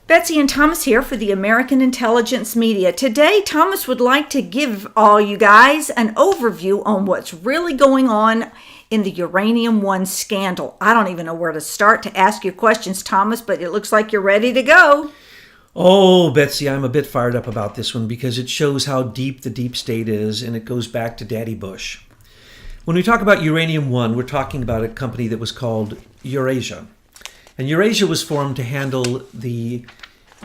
Betsy and Thomas here for the American Intelligence Media. Today, Thomas would like to give all you guys an overview on what's really going on in the Uranium One scandal. I don't even know where to start to ask you questions, Thomas, but it looks like you're ready to go. Oh, Betsy, I'm a bit fired up about this one because it shows how deep the deep state is, and it goes back to Daddy Bush. When we talk about Uranium One, we're talking about a company that was called Eurasia. And Eurasia was formed to handle the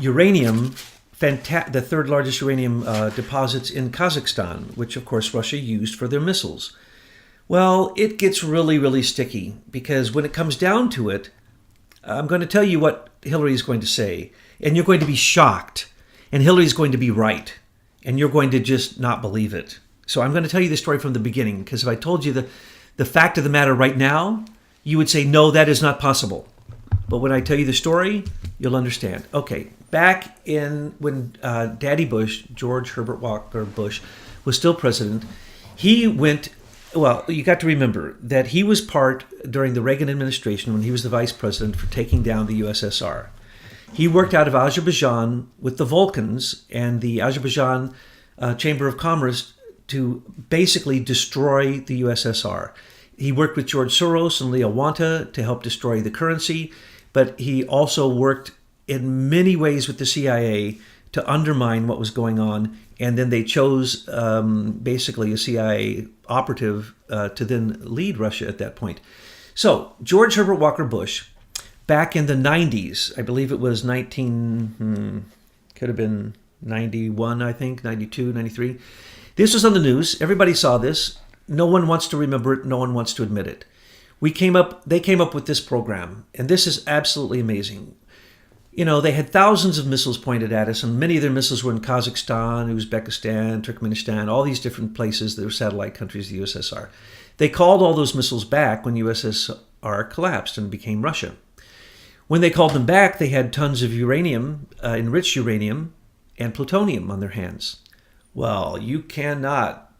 uranium, the third largest uranium deposits in Kazakhstan, which of course Russia used for their missiles. Well, it gets really, really sticky because when it comes down to it, I'm going to tell you what Hillary is going to say, and you're going to be shocked, and Hillary is going to be right, and you're going to just not believe it. So I'm going to tell you the story from the beginning, because if I told you the fact of the matter right now, you would say, no, that is not possible. But when I tell you the story, you'll understand. Okay, back in when Daddy Bush, George Herbert Walker Bush, was still president, he went, well, you got to remember that he was part during the Reagan administration when he was the vice president for taking down the USSR. He worked out of Azerbaijan with the Vulcans and the Azerbaijan Chamber of Commerce to basically destroy the USSR. He worked with George Soros and Leo Wanta to help destroy the currency, but he also worked in many ways with the CIA to undermine what was going on. And then they chose basically a CIA operative to then lead Russia at that point. So George Herbert Walker Bush, back in the 90s, I believe it was could have been 91, I think, 92, 93. This was on the news. Everybody saw this. No one wants to remember it. No one wants to admit it. They came up with this program, and this is absolutely amazing. You know, they had thousands of missiles pointed at us, and many of their missiles were in Kazakhstan, Uzbekistan, Turkmenistan, all these different places that were satellite countries of the USSR. They called all those missiles back when USSR collapsed and became Russia. When they called them back, they had tons of uranium, enriched uranium, and plutonium on their hands. Well, you cannot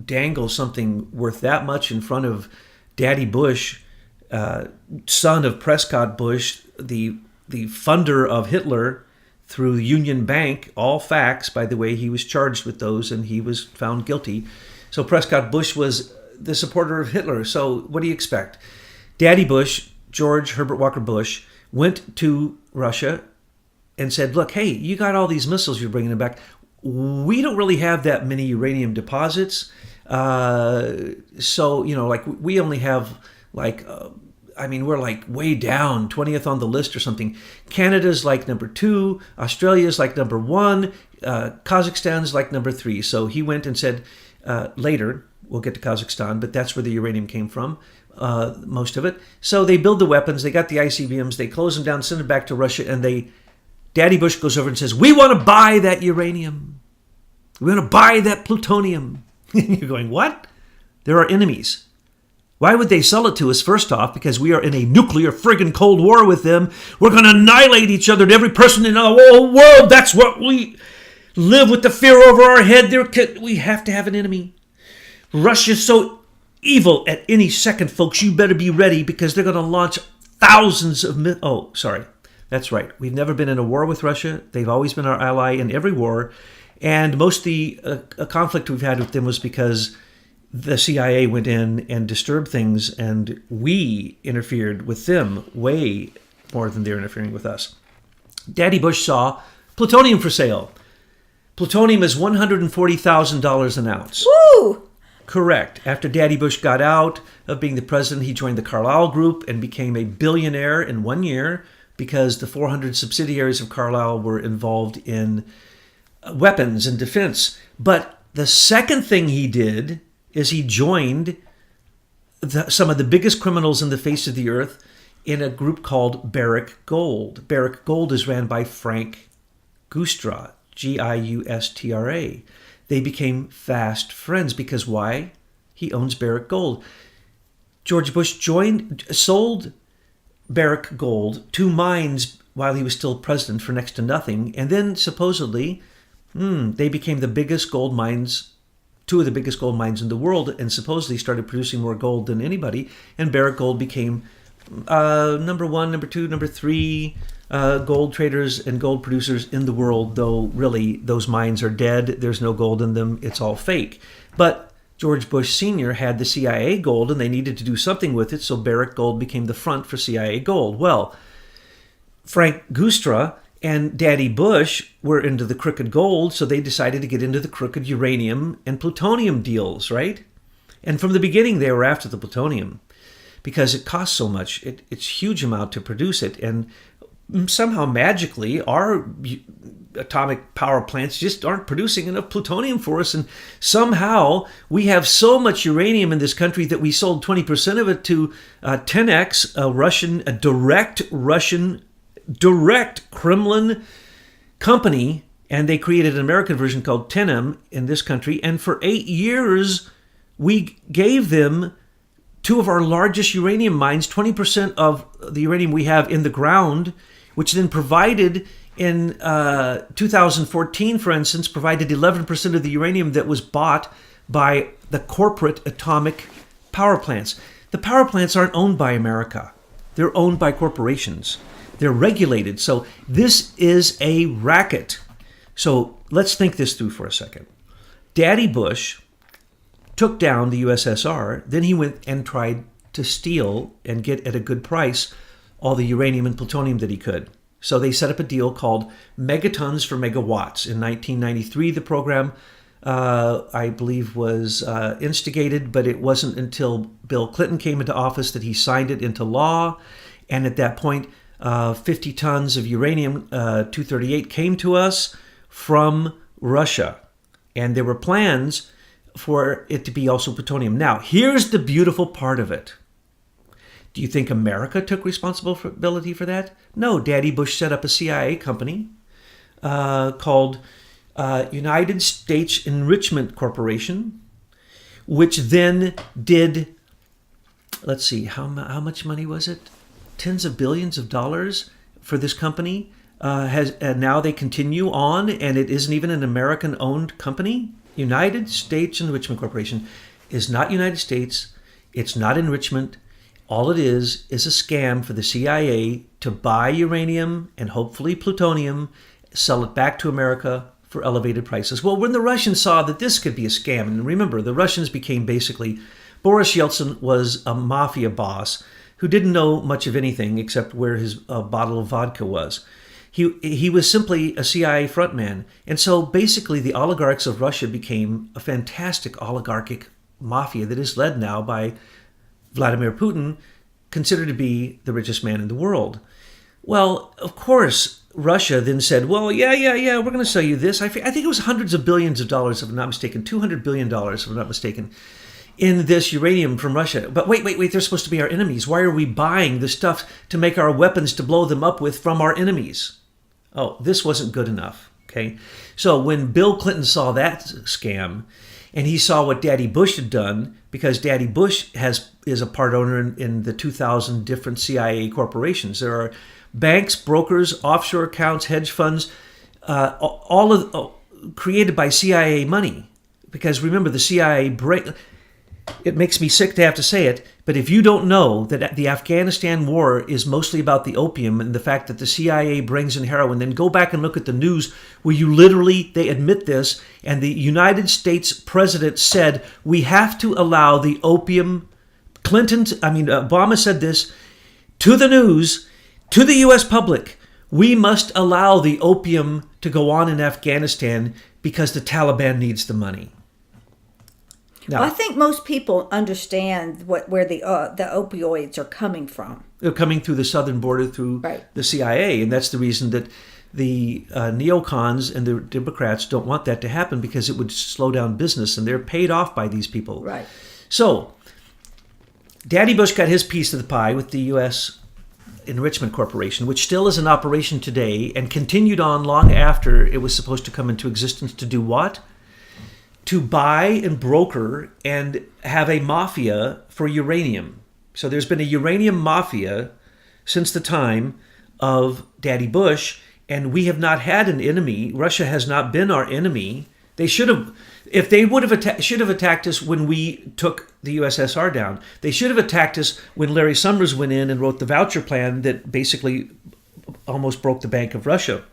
dangle something worth that much in front of Daddy Bush, son of Prescott Bush, the funder of Hitler through Union Bank. All facts, by the way. He was charged with those and he was found guilty. So Prescott Bush was the supporter of Hitler. So what do you expect? Daddy Bush, George Herbert Walker Bush, went to Russia and said, look, hey, you got all these missiles you're bringing them back. We don't really have that many uranium deposits. So, you know, like we only have we're like way down, 20th on the list or something. Canada's like number 2, Australia's like number 1, Kazakhstan's like number 3. So he went and said, later, we'll get to Kazakhstan, but that's where the uranium came from, most of it. So they build the weapons, they got the ICBMs, they close them down, send them back to Russia, and Daddy Bush goes over and says, we want to buy that uranium. We want to buy that plutonium. And you're going, what? They're our enemies. Why would they sell it to us? First off, because we are in a nuclear friggin' Cold War with them. We're going to annihilate each other and every person in the whole world. That's what we live with, the fear over our head. We have to have an enemy. Russia's so evil at any second, folks. You better be ready because they're going to launch thousands of... That's right. We've never been in a war with Russia. They've always been our ally in every war. And most of the conflict we've had with them was because the CIA went in and disturbed things, and we interfered with them way more than they're interfering with us. Daddy Bush saw plutonium for sale. Plutonium is $140,000 an ounce. Woo! Correct. After Daddy Bush got out of being the president, he joined the Carlyle Group and became a billionaire in 1 year because the 400 subsidiaries of Carlyle were involved in weapons and defense. But the second thing he did is he joined some of the biggest criminals in the face of the earth in a group called Barrick Gold. Barrick Gold is ran by Frank Giustra, Giustra. They became fast friends because why? He owns Barrick Gold. George Bush sold Barrick Gold 2 mines while he was still president for next to nothing, and then supposedly they became the biggest gold mines, 2 of the biggest gold mines in the world, and supposedly started producing more gold than anybody. And Barrick Gold became number 1, number 2, number 3 gold traders and gold producers in the world, though really those mines are dead. There's no gold in them. It's all fake. But George Bush Sr. had the CIA gold, and they needed to do something with it, so Barrick Gold became the front for CIA gold. Well, Frank Gustra and Daddy Bush were into the crooked gold, so they decided to get into the crooked uranium and plutonium deals, right? And from the beginning, they were after the plutonium because it costs so much. It's a huge amount to produce it, and somehow magically our atomic power plants just aren't producing enough plutonium for us, and somehow we have so much uranium in this country that we sold 20% of it to 10X, a direct Kremlin company, and they created an American version called 10M in this country, and for 8 years we gave them two of our largest uranium mines, 20% of the uranium we have in the ground, which then provided in 2014, for instance, provided 11% of the uranium that was bought by the corporate atomic power plants. The power plants aren't owned by America. They're owned by corporations. They're regulated. So this is a racket. So let's think this through for a second. Daddy Bush took down the USSR. Then he went and tried to steal and get at a good price all the uranium and plutonium that he could. So they set up a deal called megatons for megawatts. In 1993, the program, I believe, was instigated, but it wasn't until Bill Clinton came into office that he signed it into law. And at that point, 50 tons of uranium-238 came to us from Russia. And there were plans for it to be also plutonium. Now, here's the beautiful part of it. Do you think America took responsibility for that? No, Daddy Bush set up a CIA company called United States Enrichment Corporation, which then did, let's see, how much money was it? Tens of billions of dollars for this company. And now they continue on, and it isn't even an American-owned company. United States Enrichment Corporation is not United States. It's not enrichment. All it is a scam for the CIA to buy uranium and hopefully plutonium, sell it back to America for elevated prices. Well, when the Russians saw that this could be a scam, and remember, the Russians became basically, Boris Yeltsin was a mafia boss who didn't know much of anything except where his bottle of vodka was. He was simply a CIA frontman. And so basically the oligarchs of Russia became a fantastic oligarchic mafia that is led now by Vladimir Putin, considered to be the richest man in the world. Well, of course, Russia then said, well, yeah, we're going to sell you this. I think it was hundreds of billions of dollars, if I'm not mistaken, $200 billion, if I'm not mistaken, in this uranium from Russia. But wait, they're supposed to be our enemies. Why are we buying the stuff to make our weapons to blow them up with from our enemies? Oh, this wasn't good enough, okay? So when Bill Clinton saw that scam, and he saw what Daddy Bush had done, because Daddy Bush is a part owner in the 2,000 different CIA corporations. There are banks, brokers, offshore accounts, hedge funds, created by CIA money. Because remember, the CIA it makes me sick to have to say it, but if you don't know that the Afghanistan war is mostly about the opium and the fact that the CIA brings in heroin, then go back and look at the news where they admit this, and the United States president said, we have to allow the opium, Obama said this to the news, to the U.S. public, we must allow the opium to go on in Afghanistan because the Taliban needs the money. Now, well, I think most people understand where the opioids are coming from. They're coming through the southern border through the CIA, and that's the reason that the neocons and the Democrats don't want that to happen, because it would slow down business, and they're paid off by these people. Right. So, Daddy Bush got his piece of the pie with the U.S. Enrichment Corporation, which still is in operation today and continued on long after it was supposed to come into existence to do what? To buy and broker and have a mafia for uranium. So there's been a uranium mafia since the time of Daddy Bush, and we have not had an enemy. Russia has not been our enemy. They should have, if they would have should have attacked us when we took the USSR down. They should have attacked us when Larry Summers went in and wrote the voucher plan that basically almost broke the bank of Russia.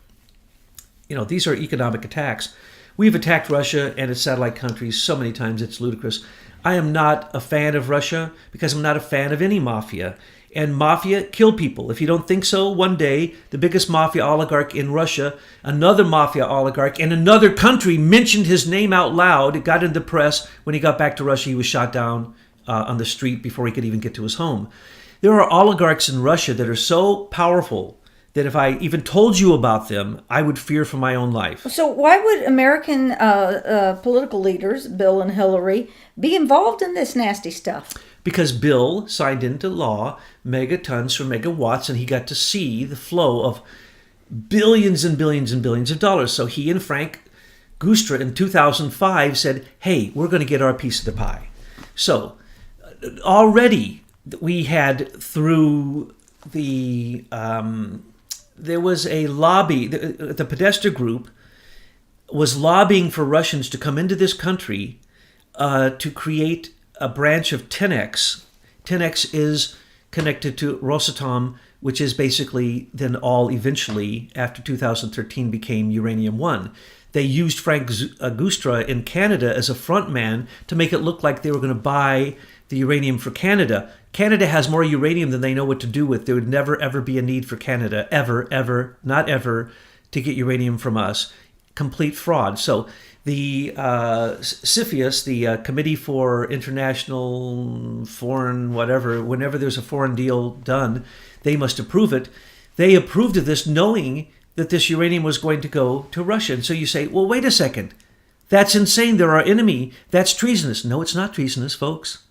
These are economic attacks. We've attacked Russia and its satellite countries so many times it's ludicrous. I am not a fan of Russia because I'm not a fan of any mafia. And mafia kill people. If you don't think so, one day the biggest mafia oligarch in Russia, another mafia oligarch in another country mentioned his name out loud. It got in the press. When he got back to Russia, he was shot down on the street before he could even get to his home. There are oligarchs in Russia that are so powerful that if I even told you about them, I would fear for my own life. So why would American political leaders, Bill and Hillary, be involved in this nasty stuff? Because Bill signed into law megatons for megawatts, and he got to see the flow of billions and billions and billions of dollars. So he and Frank Gustra in 2005 said, hey, we're going to get our piece of the pie. So already we had through the, there was a lobby, the Podesta group was lobbying for Russians to come into this country to create a branch of 10X. 10X is connected to Rosatom, which is basically then all eventually, after 2013, became Uranium One. They used Frank Gustra in Canada as a front man to make it look like they were going to buy the uranium for Canada. Canada has more uranium than they know what to do with. There would never, ever be a need for Canada, ever, not ever, to get uranium from us. Complete fraud. So the CFIUS, the Committee for International Foreign whatever, whenever there's a foreign deal done, they must approve it. They approved of this knowing that this uranium was going to go to Russia. And so you say, well, wait a second. That's insane. They're our enemy. That's treasonous. No, it's not treasonous, folks.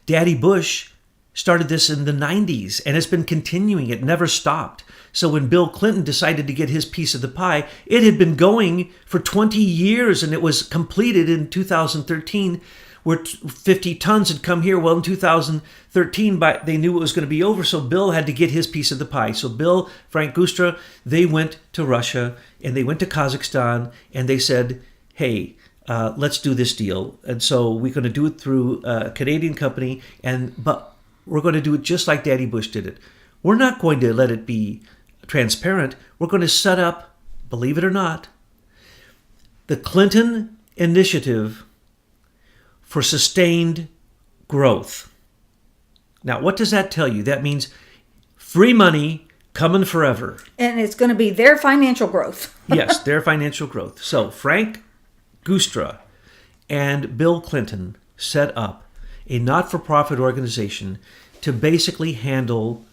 Daddy Bush started this in the 90s, and it's been continuing. It never stopped. So when Bill Clinton decided to get his piece of the pie, it had been going for 20 years, and it was completed in 2013, where 50 tons had come here. Well, in 2013, they knew it was going to be over, so Bill had to get his piece of the pie. So Bill, Frank Gustra, they went to Russia, and they went to Kazakhstan, and they said, hey, let's do this deal. And so we're going to do it through a Canadian company, but we're going to do it just like Daddy Bush did it. We're not going to let it be transparent. We're going to set up, believe it or not, the Clinton Initiative for Sustained Growth. Now, what does that tell you? That means free money coming forever. And it's going to be their financial growth. Yes, their financial growth. So Frank Gustra and Bill Clinton set up a not-for-profit organization to basically handle,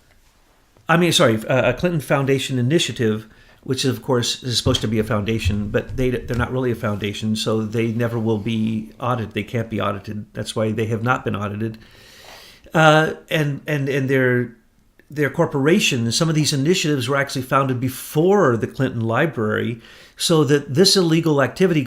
a Clinton Foundation initiative, which of course is supposed to be a foundation, but they're not really a foundation, so they never will be audited. They can't be audited. That's why they have not been audited. And their corporation, some of these initiatives were actually founded before the Clinton Library, so that this illegal activity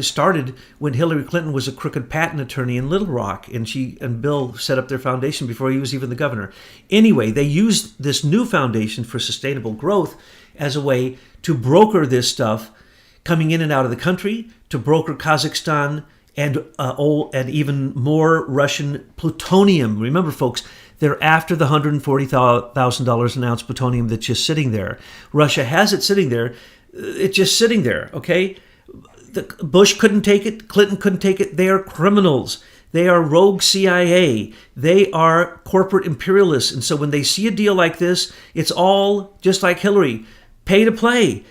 started when Hillary Clinton was a crooked patent attorney in Little Rock, and she and Bill set up their foundation before he was even the governor. Anyway, they used this new foundation for sustainable growth as a way to broker this stuff coming in and out of the country, to broker Kazakhstan and even more Russian plutonium. Remember, folks, they're after the $140,000 an ounce plutonium that's just sitting there. Russia has it sitting there. It's just sitting there, okay? Bush couldn't take it. Clinton couldn't take it. They are criminals. They are rogue CIA. They are corporate imperialists. And so when they see a deal like this, it's all just like Hillary, pay to play,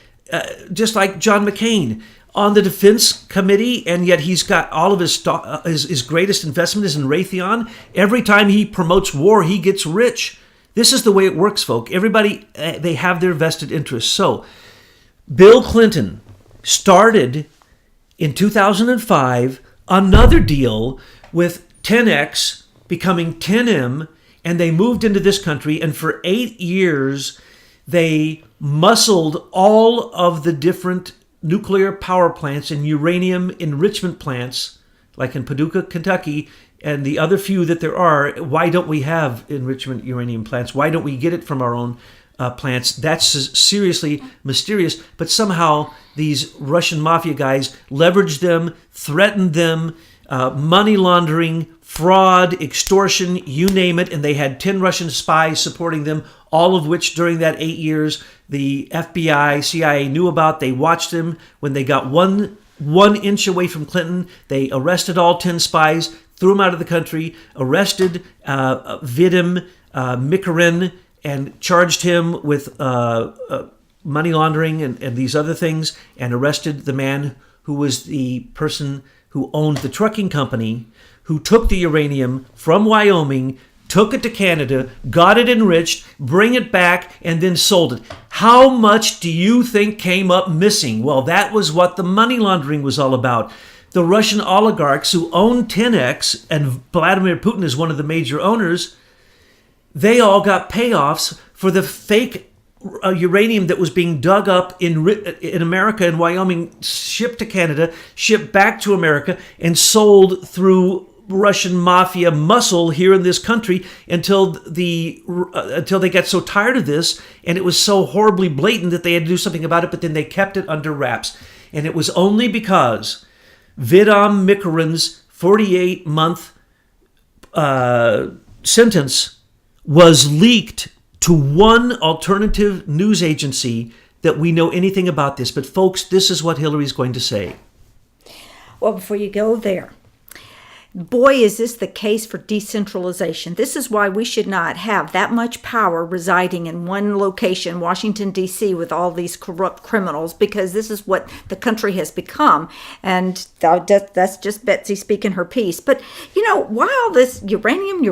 just like John McCain on the Defense Committee, and yet he's got all of his stock. His greatest investment is in Raytheon. Every time he promotes war, he gets rich. This is the way it works, folk. Everybody, they have their vested interests. So Bill Clinton started in 2005 another deal with 10X becoming 10M, and they moved into this country, and for 8 years they muscled all of the different nuclear power plants and uranium enrichment plants, like in Paducah, Kentucky, and the other few that there are. Why don't we have enrichment uranium plants? Why don't we get it from our own plants? That's seriously mysterious, but somehow these Russian mafia guys leveraged them, threatened them, money laundering, fraud, extortion, you name it, and they had 10 Russian spies supporting them all of which during that 8 years the FBI, CIA knew about. They watched them. When they got one inch away from Clinton, they arrested all 10 spies, threw them out of the country, arrested Vidim Mikarin, and charged him with money laundering and these other things, and arrested the man who was the person who owned the trucking company, who took the uranium from Wyoming, took it to Canada, got it enriched, bring it back, and then sold it. How much do you think came up missing? Well, that was what the money laundering was all about. The Russian oligarchs who own 10X, and Vladimir Putin is one of the major owners, they all got payoffs for the fake uranium that was being dug up in America and Wyoming, shipped to Canada, shipped back to America, and sold through Russian mafia muscle here in this country until they got so tired of this, and it was so horribly blatant that they had to do something about it, but then they kept it under wraps. And it was only because Vidam Mikarin's 48-month sentence was leaked to one alternative news agency that we know anything about this. But folks, this is what Hillary's going to say. Well, before you go there, boy, is this the case for decentralization. This is why we should not have that much power residing in one location, Washington, D.C., with all these corrupt criminals, because this is what the country has become. And that's just Betsy speaking her piece. But, why all this uranium,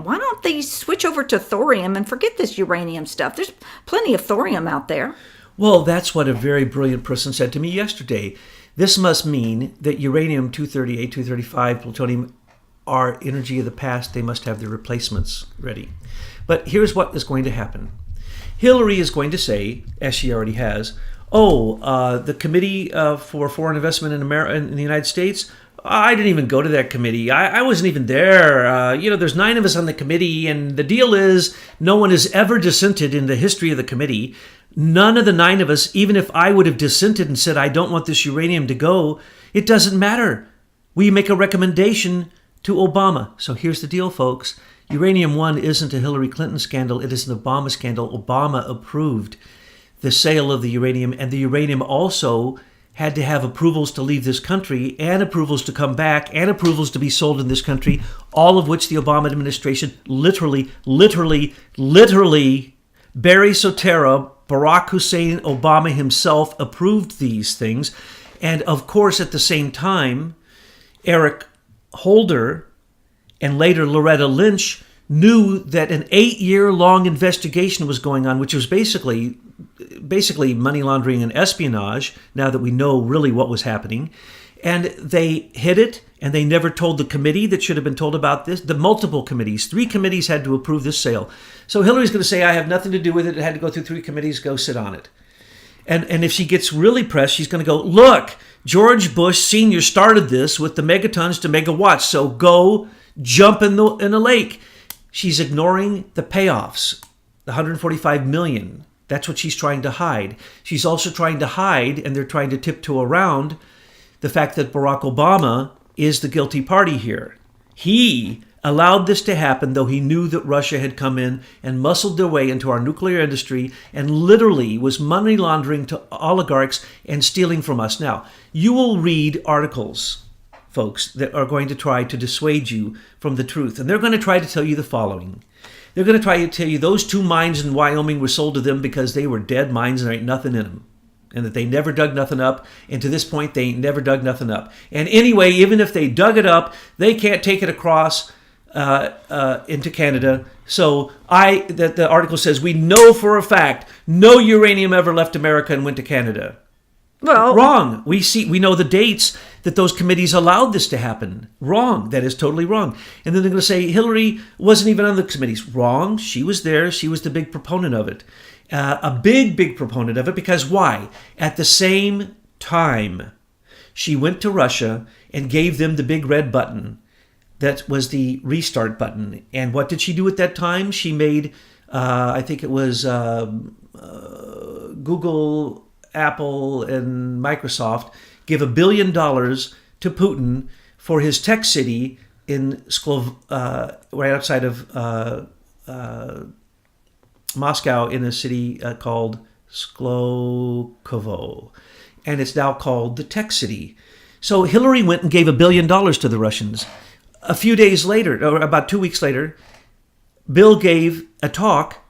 why don't they switch over to thorium and forget this uranium stuff? There's plenty of thorium out there. Well, that's what a very brilliant person said to me yesterday. This must mean that uranium-238, 235, plutonium are energy of the past. They must have their replacements ready. But here's what is going to happen. Hillary is going to say, as she already has, the Committee for Foreign Investment in the United States, I didn't even go to that committee. I wasn't even there. There's 9 of us on the committee, and the deal is no one has ever dissented in the history of the committee. None of the 9 of us, even if I would have dissented and said, I don't want this uranium to go, it doesn't matter. We make a recommendation to Obama. So here's the deal, folks. Uranium One isn't a Hillary Clinton scandal. It is an Obama scandal. Obama approved the sale of the uranium, and the uranium also had to have approvals to leave this country and approvals to come back and approvals to be sold in this country, all of which the Obama administration literally, Barry Soetoro, Barack Hussein Obama himself approved these things. And of course, at the same time, Eric Holder and later Loretta Lynch knew that an 8-year-long investigation was going on, which was basically money laundering and espionage, now that we know really what was happening. And they hid it, and they never told the committee that should have been told about this. The multiple committees, 3 committees had to approve this sale. So Hillary's going to say, I have nothing to do with it. It had to go through 3 committees. Go sit on it. And if she gets really pressed, she's going to go, look, George Bush Sr. started this with the megatons to megawatts. So go jump in a lake. She's ignoring the payoffs, the $145 million. That's what she's trying to hide. She's also trying to hide, and they're trying to tiptoe around the fact that Barack Obama is the guilty party here. He allowed this to happen, though he knew that Russia had come in and muscled their way into our nuclear industry and literally was money laundering to oligarchs and stealing from us. Now, you will read articles, folks, that are going to try to dissuade you from the truth. And they're going to try to tell you the following. They're going to try to tell you those 2 mines in Wyoming were sold to them because they were dead mines and there ain't nothing in them. And that they never dug nothing up. And to this point, they ain't never dug nothing up. And anyway, even if they dug it up, they can't take it across into Canada. So the article says, we know for a fact no uranium ever left America and went to Canada. Well, wrong. We know the dates that those committees allowed this to happen. Wrong. That is totally wrong. And then they're going to say Hillary wasn't even on the committees. Wrong. She was there. She was the big proponent of it. A big proponent of it, because why? At the same time, she went to Russia and gave them the big red button. That was the restart button. And what did she do at that time? She made, I think it was Google, Apple, and Microsoft give $1 billion to Putin for his tech city in right outside of Moscow in a city called Sklokovo, and it's now called the Tech City. So Hillary went and gave $1 billion to the Russians. A few days later, or about 2 weeks later, Bill gave a talk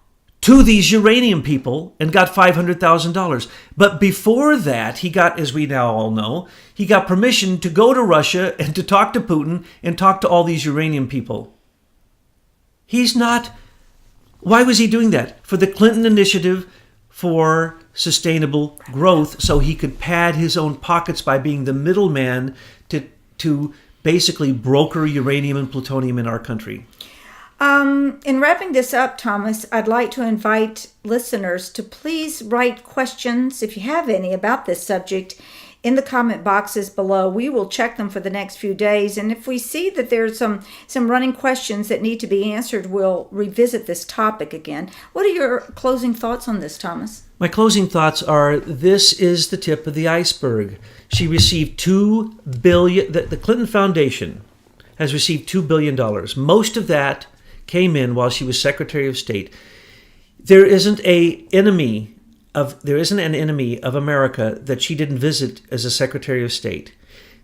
to these uranium people and got $500,000. But before that, he got, as we now all know, he got permission to go to Russia and to talk to Putin and talk to all these uranium people. He's not... Why was he doing that? For the Clinton Initiative for Sustainable Growth, so he could pad his own pockets by being the middleman to basically broker uranium and plutonium in our country. In wrapping this up, Thomas, I'd like to invite listeners to please write questions, if you have any, about this subject in the comment boxes below. We will check them for the next few days, and if we see that there's some running questions that need to be answered, we'll revisit this topic again. What are your closing thoughts on this, Thomas? My closing thoughts are, this is the tip of the iceberg. She received $2 billion. The Clinton Foundation has received $2 billion. Most of that came in while she was Secretary of State. There isn't an enemy of America that she didn't visit as a Secretary of State.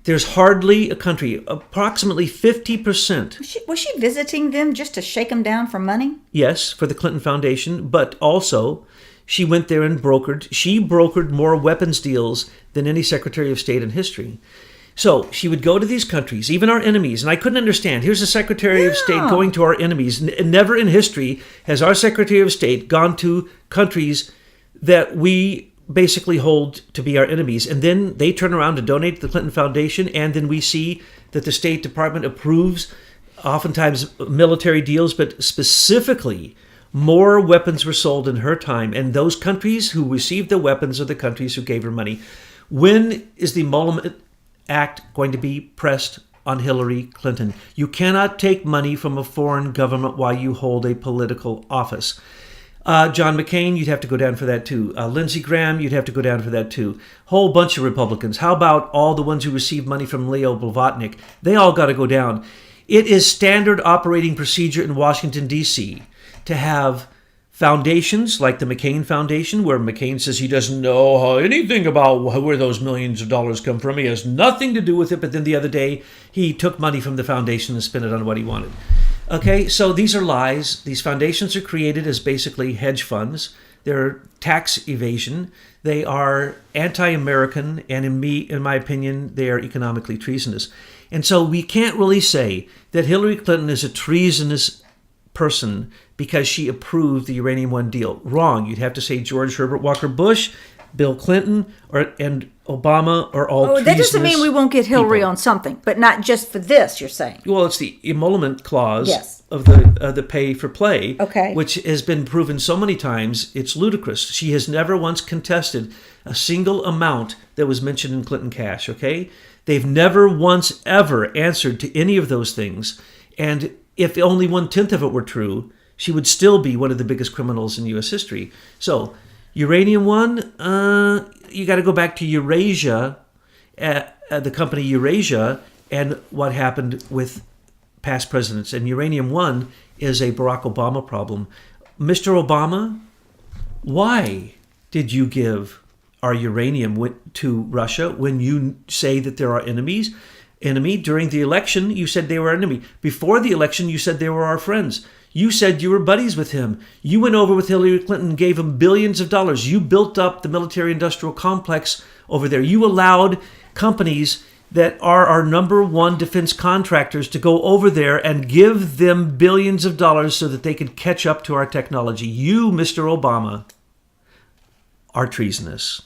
There's hardly a country, approximately 50%. Was she visiting them just to shake them down for money? Yes, for the Clinton Foundation, but also she went there and she brokered more weapons deals than any Secretary of State in history. So she would go to these countries, even our enemies, and I couldn't understand. Here's a Secretary of State going to our enemies. Never in history has our Secretary of State gone to countries that we basically hold to be our enemies. And then they turn around to donate to the Clinton Foundation, and then we see that the State Department approves oftentimes military deals, but specifically more weapons were sold in her time. And those countries who received the weapons are the countries who gave her money. When is the emolument act going to be pressed on Hillary Clinton? You cannot take money from a foreign government while you hold a political office. John McCain, you'd have to go down for that too. Lindsey Graham, you'd have to go down for that too. Whole bunch of Republicans. How about all the ones who received money from Leo Blavatnik? They all got to go down. It is standard operating procedure in Washington, D.C. to have foundations like the McCain Foundation, where McCain says he doesn't know anything about where those millions of dollars come from. He has nothing to do with it. But then the other day, he took money from the foundation and spent it on what he wanted. Okay, so these are lies. These foundations are created as basically hedge funds. They're tax evasion. They are anti-American, and in my opinion, they are economically treasonous. And so we can't really say that Hillary Clinton is a treasonous person because she approved the Uranium One deal. Wrong. You'd have to say George Herbert Walker Bush, Bill Clinton, and Obama are all treasonous. That doesn't mean we won't get Hillary on something, but not just for this, you're saying. Well, it's the emolument clause Yes. of the pay for play, Okay. which has been proven so many times, it's ludicrous. She has never once contested a single amount that was mentioned in Clinton cash, okay? They've never once ever answered to any of those things. And if only 1/10 of it were true, she would still be one of the biggest criminals in U.S. history. So, Uranium One, you got to go back to Eurasia, the company Eurasia, and what happened with past presidents. And Uranium One is a Barack Obama problem. Mr. Obama, why did you give our uranium to Russia when you say that there are enemies? During the election, you said they were our enemy. Before the election, you said they were our friends. You said you were buddies with him. You went over with Hillary Clinton, gave him billions of dollars. You built up the military-industrial complex over there. You allowed companies that are our number one defense contractors to go over there and give them billions of dollars so that they could catch up to our technology. You, Mr. Obama, are treasonous.